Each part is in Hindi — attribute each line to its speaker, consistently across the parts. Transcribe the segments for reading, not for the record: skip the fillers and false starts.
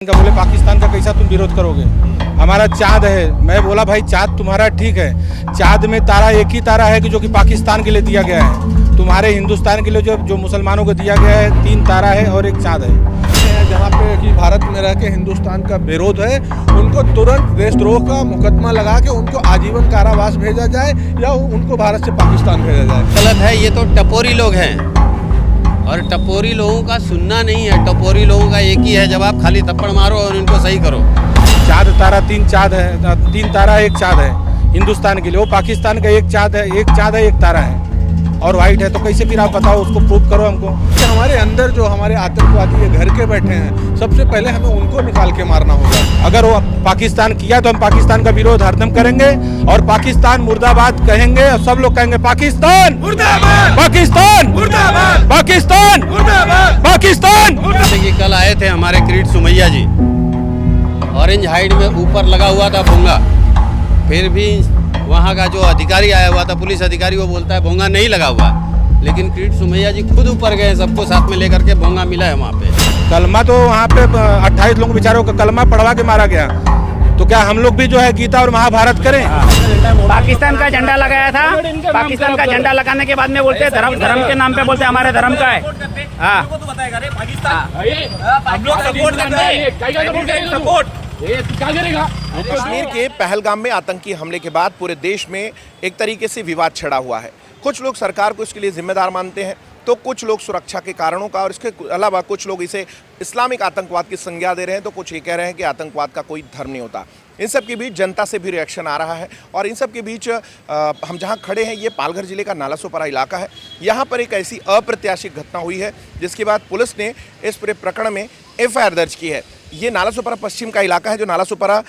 Speaker 1: का बोले पाकिस्तान का कैसा तुम विरोध करोगे। हमारा चाँद है। मैं बोला भाई चाँद तुम्हारा ठीक है, चाँद में तारा एक ही तारा है कि जो कि पाकिस्तान के लिए दिया गया है। तुम्हारे हिंदुस्तान के लिए जो मुसलमानों को दिया गया है 3 तारा है और 1 चाँद है।
Speaker 2: जहाँ पे कि भारत में रह के हिंदुस्तान का विरोध है, उनको तुरंत देशद्रोह का मुकदमा लगा के उनको आजीवन कारावास भेजा जाए या उनको भारत से पाकिस्तान भेजा जाए।
Speaker 3: गलत है, ये तो टपोरी लोग हैं और टपोरी लोगों का सुनना नहीं है। टपोरी लोगों का एक ही है जवाब, खाली थप्पड़ मारो और इनको सही करो।
Speaker 1: चाँद तारा 3 चाँद है, 3 तारा 1 चाँद है हिंदुस्तान के लिए। वो पाकिस्तान का 1 चाँद है, 1 चाँद है 1 तारा है और वाइट है। तो कैसे फिर आप बताओ, उसको प्रूव करो हमको।
Speaker 2: हमारे अंदर जो हमारे आतंकवादी घर के बैठे हैं, सबसे पहले हमें उनको निकाल के मारना होगा।
Speaker 1: अगर वो पाकिस्तान किया तो हम पाकिस्तान का विरोध हरदम करेंगे और पाकिस्तान मुर्दाबाद कहेंगे और सब लोग कहेंगे पाकिस्तान मुर्दाबाद, पाकिस्तान मुर्दाबाद, पाकिस्तान मुर्दाबाद, पाकिस्तान।
Speaker 3: जैसे कि कल आए थे हमारे किरीट सुमैया जी, ऑरेंज हाइट में ऊपर लगा हुआ था भोंगा, फिर भी वहाँ का जो अधिकारी आया हुआ था, पुलिस अधिकारी, वो बोलता है भोंगा नहीं लगा हुआ। लेकिन किरीट सुमैया जी खुद ऊपर गए, सबको साथ में लेकर के भोंगा मिला है वहाँ पे।
Speaker 1: कलमा तो वहाँ पे 28 लोगों बेचारों का कलमा पढ़वा के मारा गया। तो क्या हम लोग भी जो है गीता और महाभारत करें?
Speaker 4: पाकिस्तान का झंडा लगाया था, पाकिस्तान का झंडा लगाने के बाद में बोलते हैं धर्म के नाम पे बोलते हैं हमारे धर्म का है।
Speaker 5: कश्मीर के पहलगाम में आतंकी हमले के बाद पूरे देश में एक तरीके से विवाद छिड़ा हुआ है। कुछ लोग सरकार को इसके लिए जिम्मेदार मानते हैं, तो कुछ लोग सुरक्षा के कारणों का, और इसके अलावा कुछ लोग इसे इस्लामिक आतंकवाद की संज्ञा दे रहे हैं, तो कुछ ये कह रहे हैं कि आतंकवाद का कोई धर्म नहीं होता। इन सब के बीच जनता से भी रिएक्शन आ रहा है और इन सब के बीच हम जहां खड़े हैं, ये पालघर जिले का नालासोपारा इलाका है। यहाँ पर एक ऐसी अप्रत्याशित घटना हुई है जिसके बाद पुलिस ने इस पूरे प्रकरण में एफआईआर दर्ज की है। ये नालासोपारा पश्चिम का इलाका है जो नालासोपारा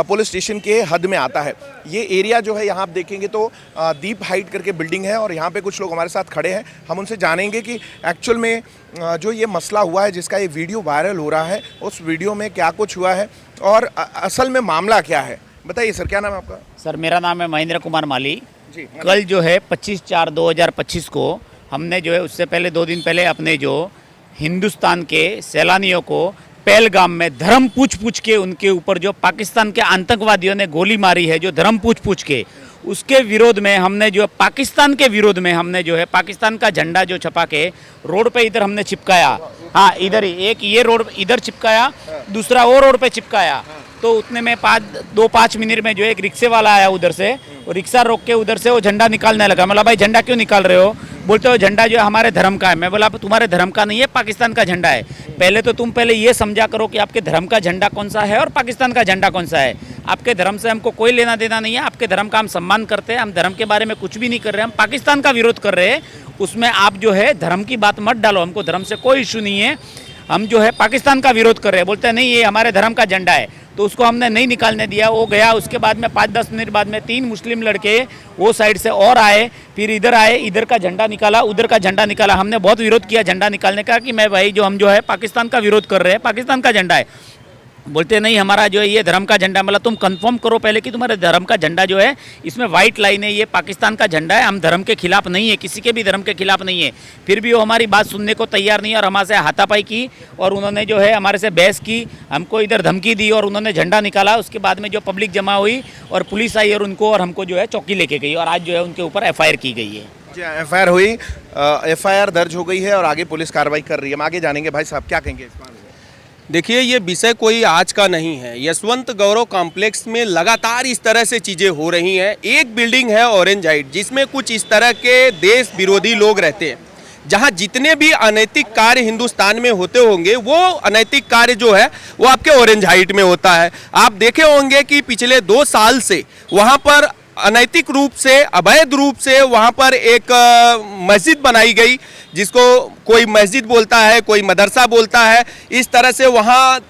Speaker 5: पुलिस स्टेशन के हद में आता है। ये एरिया जो है, यहाँ आप देखेंगे तो दीप हाइट करके बिल्डिंग है और यहाँ पे कुछ लोग हमारे साथ खड़े हैं। हम उनसे जानेंगे कि एक्चुअल में जो ये मसला हुआ है, जिसका ये वीडियो वायरल हो रहा है, उस वीडियो में क्या कुछ हुआ है और असल में मामला क्या है। बताइए सर, क्या नाम है आपका?
Speaker 4: सर मेरा नाम है महेंद्र कुमार माली
Speaker 5: जी।
Speaker 4: कल जो है 25/4/2025 को हमने जो है, उससे पहले 2 दिन पहले अपने जो हिंदुस्तान के सैलानियों को पहलगाम में धर्म पूछ के उनके ऊपर जो पाकिस्तान के आतंकवादियों ने गोली मारी है, जो धर्म पूछ के, उसके विरोध में हमने जो पाकिस्तान के विरोध में हमने जो है पाकिस्तान का झंडा जो छपा के रोड पे इधर हमने चिपकाया। हाँ, इधर ही एक ये रोड इधर चिपकाया, दूसरा वो रोड पे चिपकाया। तो उतने में 2-5 मिनट में जो एक रिक्शे वाला आया उधर से, वो रिक्शा रोक के उधर से वो झंडा निकालने लगा। मतलब भाई झंडा क्यों निकाल रहे हो? बोलते हो झंडा जो है हमारे धर्म का है। मैं बोला तुम्हारे धर्म का नहीं है, पाकिस्तान का झंडा है। पहले तो तुम पहले ये समझा करो कि आपके धर्म का झंडा कौन सा है और पाकिस्तान का झंडा कौन सा है। आपके धर्म से हमको कोई लेना देना नहीं है, आपके धर्म का हम सम्मान करते हैं, हम धर्म के बारे में कुछ भी नहीं कर रहे, हम पाकिस्तान का विरोध कर रहे हैं। उसमें आप जो है धर्म की बात मत डालो, हमको धर्म से कोई इशू नहीं है, हम जो है पाकिस्तान का विरोध कर रहे हैं। बोलते हैं नहीं ये हमारे धर्म का झंडा है, तो उसको हमने नहीं निकालने दिया। वो गया, उसके बाद में 5-10 मिनट बाद में 3 मुस्लिम लड़के वो साइड से और आए, फिर इधर आए, इधर का झंडा निकाला, उधर का झंडा निकाला। हमने बहुत विरोध किया झंडा निकालने का कि मैं भाई जो हम जो है पाकिस्तान का विरोध कर रहे हैं, पाकिस्तान का झंडा है। बोलते नहीं हमारा जो है ये धर्म का झंडा। मतलब तुम कंफर्म करो पहले कि तुम्हारे धर्म का झंडा जो है, इसमें वाइट लाइन है, ये पाकिस्तान का झंडा है। हम धर्म के खिलाफ नहीं है, किसी के भी धर्म के खिलाफ नहीं है। फिर भी वो हमारी बात सुनने को तैयार नहीं है और हमारे से हाथापाई की और उन्होंने जो है हमारे से बहस की, हमको इधर धमकी दी और उन्होंने झंडा निकाला। उसके बाद में जो पब्लिक जमा हुई और पुलिस आई और उनको और हमको जो है चौकी लेके गई और आज जो है उनके ऊपर एफआईआर की गई है।
Speaker 5: जी, एफआईआर हुई, एफआईआर दर्ज हो गई है और आगे पुलिस कार्रवाई कर रही है। हम आगे जानेंगे। भाई साहब क्या कहेंगे इस बारे में?
Speaker 6: देखिए, ये विषय कोई आज का नहीं है। यशवंत गौरव कॉम्प्लेक्स में लगातार इस तरह से चीज़ें हो रही हैं। एक बिल्डिंग है ऑरेंज हाइट, जिसमें कुछ इस तरह के देश विरोधी लोग रहते हैं। जहां जितने भी अनैतिक कार्य हिंदुस्तान में होते होंगे, वो अनैतिक कार्य जो है वो आपके ऑरेंज हाइट में होता है। आप देखे होंगे कि पिछले 2 साल से वहाँ पर अनैतिक रूप से, अवैध रूप से वहाँ पर एक मस्जिद बनाई गई, जिसको कोई मस्जिद बोलता है, कोई मदरसा बोलता है। इस तरह से वहाँ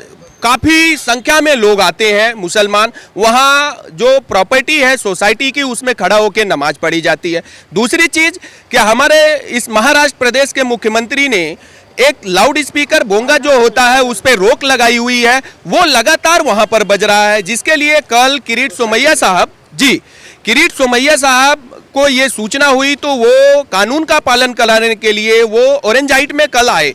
Speaker 6: काफ़ी संख्या में लोग आते हैं मुसलमान। वहाँ जो प्रॉपर्टी है सोसाइटी की, उसमें खड़ा होकर नमाज पढ़ी जाती है। दूसरी चीज़ कि हमारे इस महाराष्ट्र प्रदेश के मुख्यमंत्री ने एक लाउड स्पीकर भोंगा जो होता है उस पर रोक लगाई हुई है, वो लगातार वहाँ पर बज रहा है, जिसके लिए कल किरीट सोमैया साहब को ये सूचना हुई तो वो कानून का पालन कराने के लिए वो ऑरेंज हाइट में कल आए।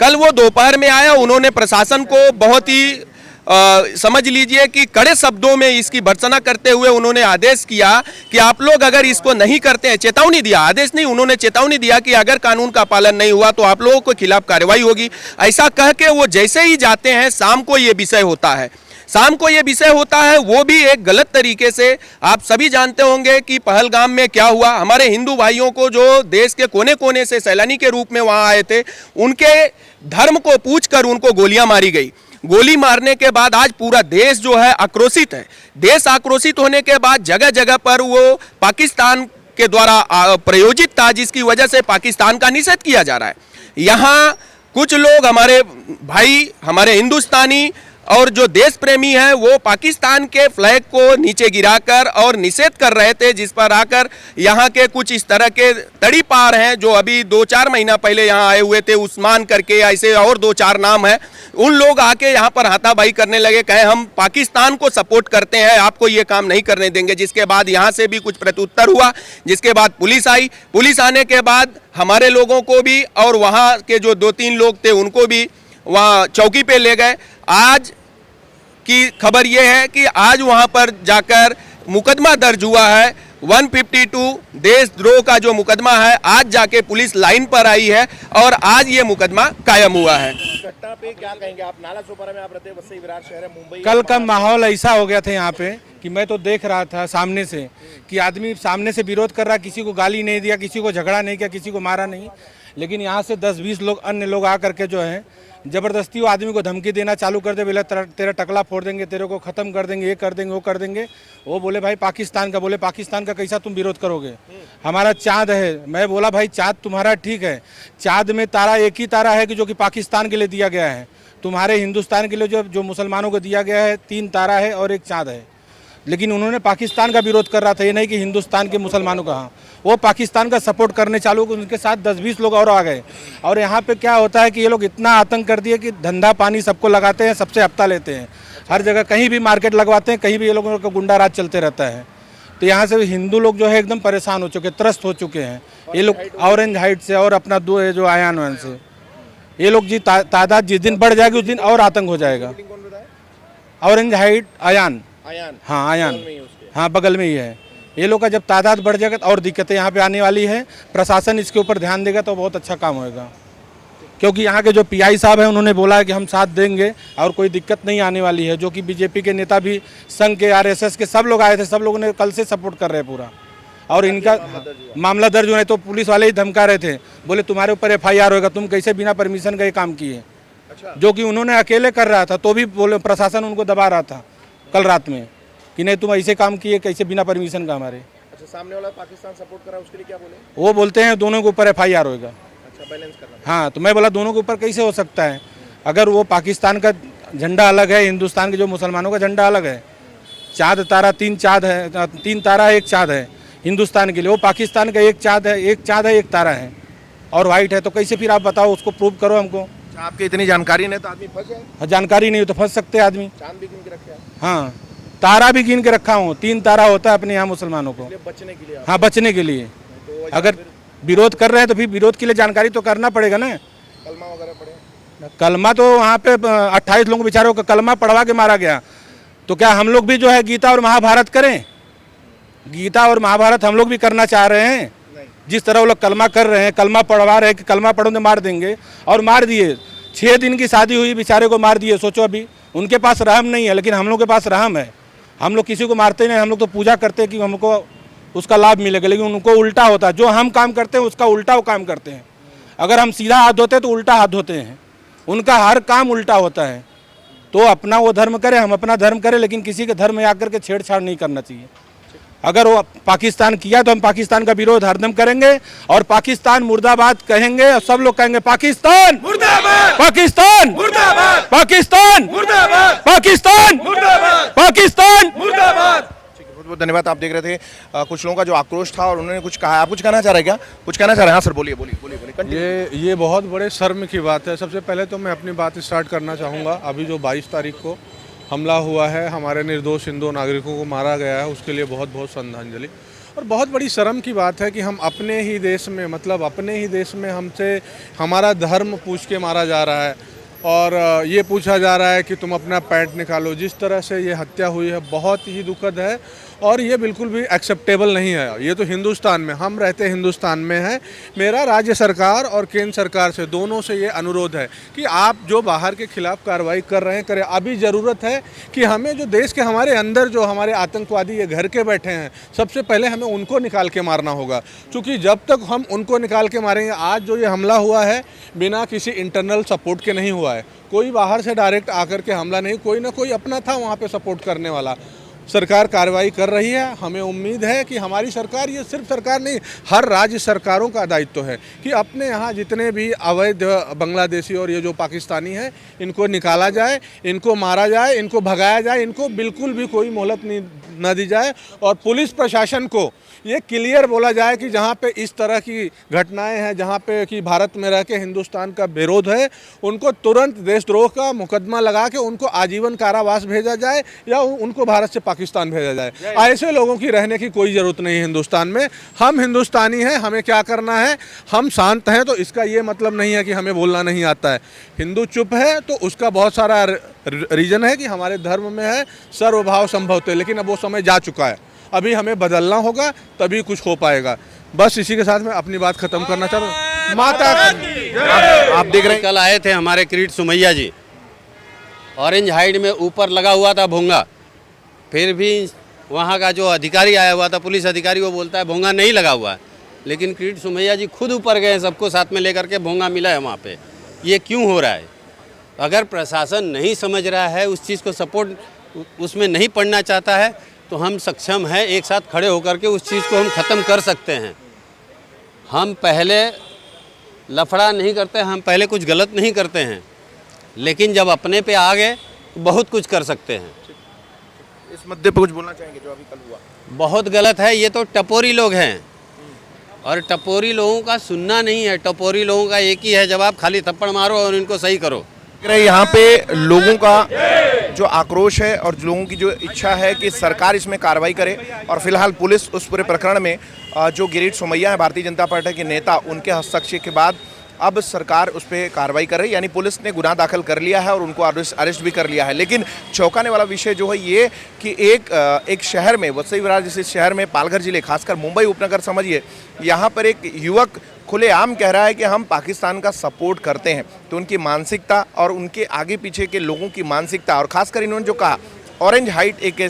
Speaker 6: कल वो दोपहर में आया, उन्होंने प्रशासन को बहुत ही समझ लीजिए कि कड़े शब्दों में इसकी भर्त्सना करते हुए उन्होंने आदेश किया कि आप लोग अगर इसको नहीं करते हैं, चेतावनी दिया, आदेश नहीं, उन्होंने चेतावनी दिया कि अगर कानून का पालन नहीं हुआ तो आप लोगों के खिलाफ कार्रवाई होगी। ऐसा कह के वो जैसे ही जाते हैं, शाम को ये विषय होता है। शाम को ये विषय होता है, वो भी एक गलत तरीके से। आप सभी जानते होंगे कि पहलगाम में क्या हुआ। हमारे हिंदू भाइयों को जो देश के कोने कोने से सैलानी के रूप में वहां आए थे, उनके धर्म को पूछकर उनको गोलियां मारी गई। गोली मारने के बाद आज पूरा देश जो है आक्रोशित है। देश आक्रोशित होने के बाद जगह जगह पर वो पाकिस्तान के द्वारा प्रायोजित था, जिसकी वजह से पाकिस्तान का निषेध किया जा रहा है। यहाँ कुछ लोग, हमारे भाई, हमारे हिंदुस्तानी और जो देश प्रेमी हैं, वो पाकिस्तान के फ्लैग को नीचे गिराकर और निषेध कर रहे थे, जिस पर आकर यहाँ के कुछ इस तरह के तड़ीपार हैं जो अभी 2-4 महीना पहले यहाँ आए हुए थे, उस्मान करके, ऐसे और 2-4 नाम हैं। उन लोग आके यहाँ पर हाथापाई करने लगे, कहे हम पाकिस्तान को सपोर्ट करते हैं, आपको ये काम नहीं करने देंगे। जिसके बाद यहाँ से भी कुछ प्रत्युत्तर हुआ, जिसके बाद पुलिस आई। पुलिस आने के बाद हमारे लोगों को भी और वहाँ के जो 2-3 लोग थे उनको भी वहाँ चौकी पे ले गए। आज की खबर यह है कि आज वहां पर जाकर मुकदमा दर्ज हुआ है, 152 देशद्रोह का जो मुकदमा है। आज जाके पुलिस लाइन पर आई है और आज ये मुकदमा कायम हुआ है।
Speaker 5: घटना पे क्या कहेंगे आप? नाला सोपारा में आप रहते हैं, वसई विराट शहर है, मुंबई।
Speaker 1: कल का माहौल ऐसा हो गया था यहाँ पे कि मैं तो देख रहा था सामने से कि आदमी सामने से विरोध कर रहा, किसी को गाली नहीं दिया, किसी को झगड़ा नहीं किया, किसी को मारा नहीं। लेकिन यहाँ से 10-20 लोग, अन्य लोग आकर के जो है जबरदस्ती वो आदमी को धमकी देना चालू कर दे, बोले तेरा टकला फोड़ देंगे, तेरे को खत्म कर देंगे, ये कर देंगे, वो कर देंगे। वो बोले भाई पाकिस्तान का, बोले पाकिस्तान का कैसा तुम विरोध करोगे? हमारा चाँद है। मैं बोला भाई चाँद तुम्हारा ठीक है, चाँद में तारा एक ही तारा है कि जो कि पाकिस्तान के लिए दिया गया है। तुम्हारे हिंदुस्तान के लिए जो मुसलमानों को दिया गया है 3 तारा है और 1 चाँद है। लेकिन उन्होंने पाकिस्तान का विरोध कर रहा था, ये नहीं कि हिंदुस्तान के मुसलमानों का। हाँ, वो पाकिस्तान का सपोर्ट करने चालू, उनके साथ 10-20 लोग और आ गए। और यहाँ पे क्या होता है कि ये लोग इतना आतंक कर दिए कि धंधा पानी सबको लगाते हैं, सबसे हफ्ता लेते हैं, हर जगह कहीं भी मार्केट लगवाते हैं, कहीं भी ये लोगों का गुंडा राज चलते रहता है। तो यहाँ से हिंदू लोग जो है एकदम परेशान हो चुके, त्रस्त हो चुके हैं। ये लोग ऑरेंज हाइट से और अपना जो आयान वन से, ये लोग जी तादाद जिस दिन बढ़ जाएगी उस दिन और आतंक हो जाएगा। ऑरेंज हाइट आयान, हाँ आयान, हाँ बगल में ही है। ये लोग का जब तादाद बढ़ जाएगा तो और दिक्कतें यहाँ पे आने वाली है। प्रशासन इसके ऊपर ध्यान देगा तो बहुत अच्छा काम होएगा, क्योंकि यहाँ के जो पीआई साहब हैं उन्होंने बोला है कि हम साथ देंगे और कोई दिक्कत नहीं आने वाली है। जो कि बीजेपी के नेता भी, संघ के, आरएसएस के सब लोग आए थे, सब लोगों ने कल से सपोर्ट कर रहे हैं पूरा। और इनका मामला दर्ज होने तो पुलिस वाले ही धमका रहे थे, बोले तुम्हारे ऊपर FIR होगा, तुम कैसे बिना परमिशन का ये काम किए। जो कि उन्होंने अकेले कर रहा था तो भी बोले प्रशासन उनको दबा रहा था कल रात में कि नहीं तुम ऐसे काम किए, कैसे बिना परमिशन का हमारे।
Speaker 5: अच्छा, सामने वाला पाकिस्तान सपोर्ट कर रहा है, उसके लिए क्या बोले?
Speaker 1: वो बोलते हैं दोनों के ऊपर FIR होगा।
Speaker 5: अच्छा, बैलेंस करना।
Speaker 1: हाँ, तो मैं बोला दोनों के ऊपर कैसे हो सकता है? अगर वो पाकिस्तान का झंडा अलग है, हिंदुस्तान के जो मुसलमानों का झंडा अलग है, चाँद तारा 3 चाँद है, 3 तारा 1 चाँद है हिंदुस्तान के लिए, वो पाकिस्तान का 1 चाँद है, 1 चाँद है, 1 तारा है और वाइट है। तो कैसे फिर आप बताओ, उसको प्रूव करो हमको।
Speaker 5: आपकी इतनी जानकारी नहीं तो आदमी फंस जाए।
Speaker 1: जानकारी नहीं हो तो फंस सकते आदमी।
Speaker 5: चांद भी गिन के रखे हैं।
Speaker 1: हाँ, तारा भी गिन के रखा हूँ, 3 तारा होता है अपने यहाँ मुसलमानों को,
Speaker 5: बचने के लिए।
Speaker 1: हाँ बचने के लिए। अगर विरोध कर रहे हैं तो फिर विरोध के लिए जानकारी तो करना पड़ेगा ना।
Speaker 5: कलमा वगैरह पढ़े?
Speaker 1: कलमा तो वहाँ पे 28 लोगों बेचारों को कलमा पढ़वा के मारा गया। तो क्या हम लोग भी जो है गीता और महाभारत करें? गीता और महाभारत हम लोग भी करना चाह रहे हैं? जिस तरह वो लोग कलमा कर रहे हैं, कलमा पढ़वा रहे हैं कि कलमा पढ़ो तो मार देंगे, और मार दिए। 6 दिन की शादी हुई, बेचारे को मार दिए। सोचो, अभी उनके पास रहम नहीं है, लेकिन हम लोग के पास रहम है। हम लोग किसी को मारते नहीं, हम लोग तो पूजा करते हैं कि हमको उसका लाभ मिलेगा, लेकिन उनको उल्टा होता है। जो हम काम करते हैं उसका उल्टा वो काम करते हैं। अगर हम सीधा हाथ धोते हैं तो उल्टा हाथ धोते हैं, उनका हर काम उल्टा होता है। तो अपना वो धर्म करें, हम अपना धर्म करें, लेकिन किसी के धर्म में आकर के छेड़छाड़ नहीं करना चाहिए। अगर वो पाकिस्तान किया तो हम पाकिस्तान का विरोध हरदम करेंगे और पाकिस्तान मुर्दाबाद कहेंगे और सब लोग कहेंगे पाकिस्तान मुर्दाबाद, पाकिस्तान मुर्दाबाद, पाकिस्तान मुर्दाबाद, पाकिस्तान मुर्दाबाद, पाकिस्तान मुर्दाबाद।
Speaker 5: बहुत बहुत धन्यवाद। आप देख रहे थे कुछ लोगों का जो आक्रोश था और उन्होंने कुछ कहा। आप कुछ कहना चाह रहे हैं क्या? कुछ कहना चाह रहे हैं? हाँ सर, बोलिए बोलिए बोलिए।
Speaker 2: ये बहुत बड़े शर्म की बात है। सबसे पहले तो मैं अपनी बात स्टार्ट करना चाहूँगा। अभी जो 22 तारीख को हमला हुआ है, हमारे निर्दोष हिंदू नागरिकों को मारा गया है, उसके लिए बहुत बहुत श्रद्धांजलि। और बहुत बड़ी शर्म की बात है कि हम अपने ही देश में, मतलब अपने ही देश में हमसे हमारा धर्म पूछ के मारा जा रहा है। और ये पूछा जा रहा है कि तुम अपना पैंट निकालो। जिस तरह से ये हत्या हुई है बहुत ही दुखद है और ये बिल्कुल भी एक्सेप्टेबल नहीं है। ये तो हिंदुस्तान में, हम रहते हिंदुस्तान में हैं। मेरा राज्य सरकार और केंद्र सरकार से, दोनों से ये अनुरोध है कि आप जो बाहर के खिलाफ कार्रवाई कर रहे हैं करें। अभी ज़रूरत है कि हमें जो देश के हमारे अंदर जो हमारे आतंकवादी ये घर के बैठे हैं, सबसे पहले हमें उनको निकाल के मारना होगा। क्योंकि जब तक हम उनको निकाल के मारेंगे, आज जो ये हमला हुआ है बिना किसी इंटरनल सपोर्ट के नहीं हुआ है। कोई बाहर से डायरेक्ट आकर के हमला नहीं, कोई ना कोई अपना था वहाँ पे सपोर्ट करने वाला। सरकार कार्रवाई कर रही है। हमें उम्मीद है कि हमारी सरकार, ये सिर्फ सरकार नहीं, हर राज्य सरकारों का दायित्व है कि अपने यहाँ जितने भी अवैध बांग्लादेशी और ये जो पाकिस्तानी हैं, इनको निकाला जाए, इनको मारा जाए, इनको भगाया जाए, इनको बिल्कुल भी कोई मोहलत न दी जाए। और पुलिस प्रशासन को ये क्लियर बोला जाए कि जहाँ पे इस तरह की घटनाएं हैं, जहाँ पे कि भारत में रह के हिंदुस्तान का विरोध है, उनको तुरंत देशद्रोह का मुकदमा लगा के उनको आजीवन कारावास भेजा जाए या उनको भारत से पाकिस्तान भेजा जाए। ऐसे लोगों की रहने की कोई ज़रूरत नहीं है हिंदुस्तान में। हम हिंदुस्तानी हैं, हमें क्या करना है, हम शांत हैं। तो इसका ये मतलब नहीं है कि हमें बोलना नहीं आता है। हिंदू चुप है तो उसका बहुत सारा रीज़न है कि हमारे धर्म में है सर्वभाव संभवते, लेकिन अब वो समय जा चुका है। अभी हमें बदलना होगा, तभी कुछ हो पाएगा। बस इसी के साथ मैं अपनी बात खत्म करना चाहता हूँ। माता
Speaker 5: आप देख रहे हैं,
Speaker 3: कल आए थे हमारे किरीट सुमैया जी, ऑरेंज हाइड में ऊपर लगा हुआ था भोंगा। फिर भी वहाँ का जो अधिकारी आया हुआ था, पुलिस अधिकारी, वो बोलता है भोंगा नहीं लगा हुआ है। लेकिन किरीट सुमैया जी खुद ऊपर गए, सबको साथ में लेकर के भोंगा मिला है वहाँ पे। ये क्यों हो रहा है? अगर प्रशासन नहीं समझ रहा है, उस चीज़ को सपोर्ट उसमें नहीं पड़ना चाहता है, तो हम सक्षम हैं एक साथ खड़े होकर के उस चीज़ को हम ख़त्म कर सकते हैं। हम पहले लफड़ा नहीं करते, हम पहले कुछ गलत नहीं करते हैं, लेकिन जब अपने पे आ गए तो बहुत कुछ कर सकते हैं।
Speaker 5: इस मुद्दे पे कुछ बोलना चाहेंगे जो अभी कल हुआ?
Speaker 3: बहुत गलत है। ये तो टपोरी लोग हैं और टपोरी लोगों का सुनना नहीं है। टपोरी लोगों का एक ही है जवाब, खाली थप्पड़ मारो और इनको सही करो।
Speaker 5: यहाँ पे लोगों का जो आक्रोश है और लोगों की जो इच्छा है कि सरकार इसमें कार्रवाई करे, और फिलहाल पुलिस उस पूरे प्रकरण में जो किरीट सोमैया है, भारतीय जनता पार्टी के नेता, उनके हस्तक्षेप के बाद अब सरकार उस पर कार्रवाई कर रही है। यानी पुलिस ने गुनाह दाखिल कर लिया है और उनको अरेस्ट भी कर लिया है। लेकिन चौंकाने वाला विषय जो है ये कि एक शहर में, वसई विरार जैसे शहर में, पालघर जिले, खासकर मुंबई उपनगर समझिए, यहाँ पर एक युवक खुलेआम कह रहा है कि हम पाकिस्तान का सपोर्ट करते हैं। तो उनकी मानसिकता और उनके आगे पीछे के लोगों की मानसिकता, और खासकर इन्होंने जो कहा, ऑरेंज हाइट एक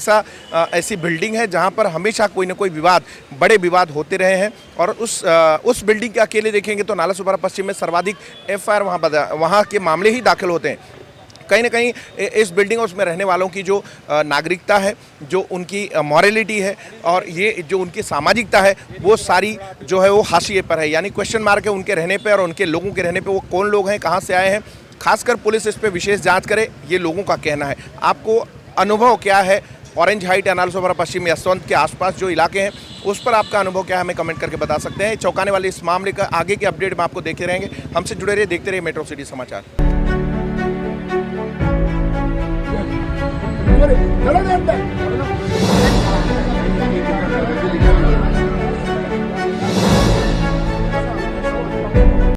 Speaker 5: ऐसी बिल्डिंग है जहां पर हमेशा कोई ना कोई विवाद, बड़े विवाद होते रहे हैं। और उस बिल्डिंग के अकेले देखेंगे तो नालासोपारा पश्चिम में सर्वाधिक FIR वहाँ के मामले ही दाखिल होते हैं। कहीं ना कहीं इस बिल्डिंग और उसमें रहने वालों की जो नागरिकता है, जो उनकी मॉरलिटी है और ये जो उनकी सामाजिकता है, वो सारी जो है वो हाशिए पर है। यानी क्वेश्चन मार्क है उनके रहने पे और उनके लोगों के रहने पे। वो कौन लोग हैं, कहाँ से आए हैं, खासकर पुलिस इस पर विशेष जांच करे, ये लोगों का कहना है। आपको अनुभव क्या है ऑरेंज हाइट या नालासोपारा पश्चिम, यशवंत के आसपास जो इलाके हैं, उस पर आपका अनुभव क्या है, हमें कमेंट करके बता सकते हैं। चौंकाने वाले इस मामले का आगे के अपडेट में आपको देखे रहेंगे। हमसे जुड़े रहिए, देखते रहिए मेट्रो सिटी समाचार।